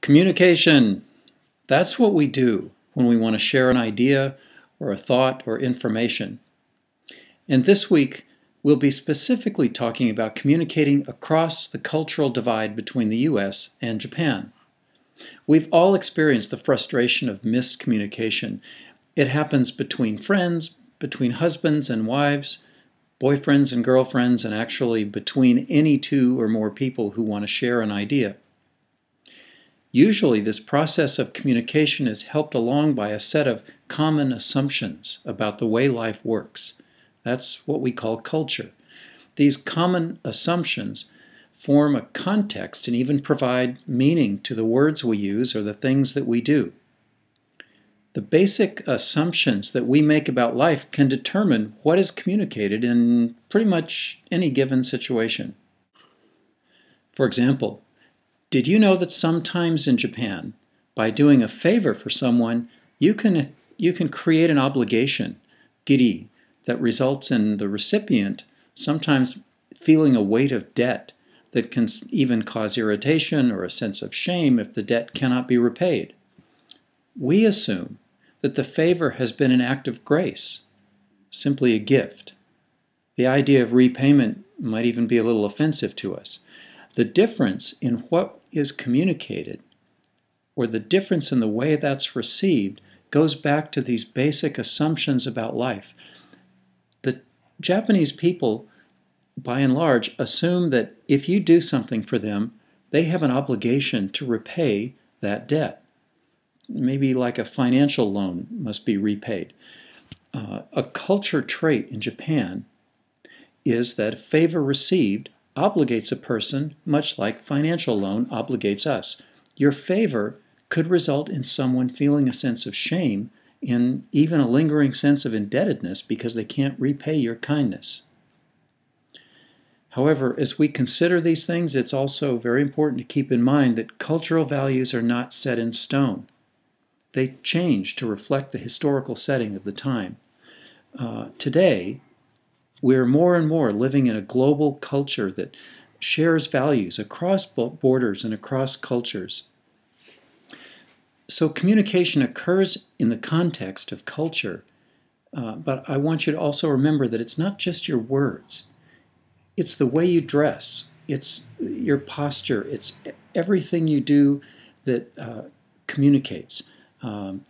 Communication. That's what we do when we want to share an idea or a thought or information. And this week, we'll be specifically talking about communicating across the cultural divide between the US and Japan. We've all experienced the frustration of missed communication. It happens between friends, between husbands and wives, boyfriends and girlfriends, and actually between any two or more people who want to share an idea. Usually, this process of communication is helped along by a set of common assumptions about the way life works. That's what we call culture. These common assumptions form a context and even provide meaning to the words we use or the things that we do. The basic assumptions that we make about life can determine what is communicated in pretty much any given situation. For example, did you know that sometimes in Japan, by doing a favor for someone, you can create an obligation, giri, that results in the recipient sometimes feeling a weight of debt that can even cause irritation or a sense of shame if the debt cannot be repaid? We assume that the favor has been an act of grace, simply a gift. The idea of repayment might even be a little offensive to us. The difference in what is communicated, or the difference in the way that's received, goes back to these basic assumptions about life. The Japanese people, by and large, assume that if you do something for them, they have an obligation to repay that debt. Maybe like a financial loan must be repaid. A culture trait in Japan is that a favor received obligates a person much like financial loan obligates us. Your favor could result in someone feeling a sense of shame and even a lingering sense of indebtedness because they can't repay your kindness. However, as we consider these things, it's also very important to keep in mind that cultural values are not set in stone. They change to reflect the historical setting of the time. Today, we're more and more living in a global culture that shares values across borders and across cultures. So communication occurs in the context of culture, but I want you to also remember that it's not just your words. It's the way you dress. It's your posture. It's everything you do that communicates.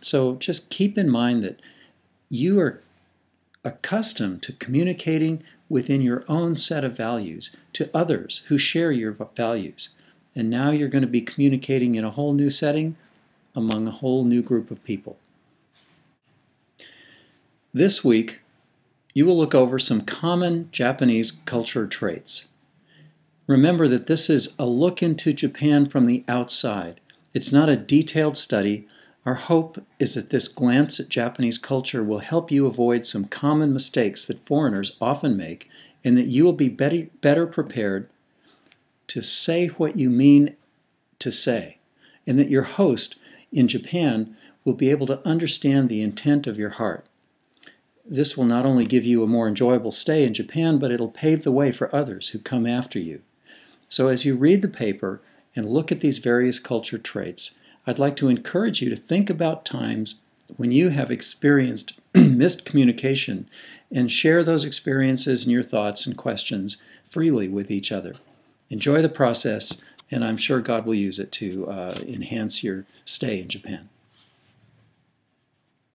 So just keep in mind that you are accustomed to communicating within your own set of values to others who share your values. And now you're going to be communicating in a whole new setting among a whole new group of people. This week, you will look over some common Japanese culture traits. Remember that this is a look into Japan from the outside. It's not a detailed study. Our hope is that this glance at Japanese culture will help you avoid some common mistakes that foreigners often make, and that you will be better prepared to say what you mean to say, and that your host in Japan will be able to understand the intent of your heart. This will not only give you a more enjoyable stay in Japan, but it'll pave the way for others who come after you. So as you read the paper and look at these various culture traits, I'd like to encourage you to think about times when you have experienced missed communication and share those experiences and your thoughts and questions freely with each other. Enjoy the process, and I'm sure God will use it to enhance your stay in Japan.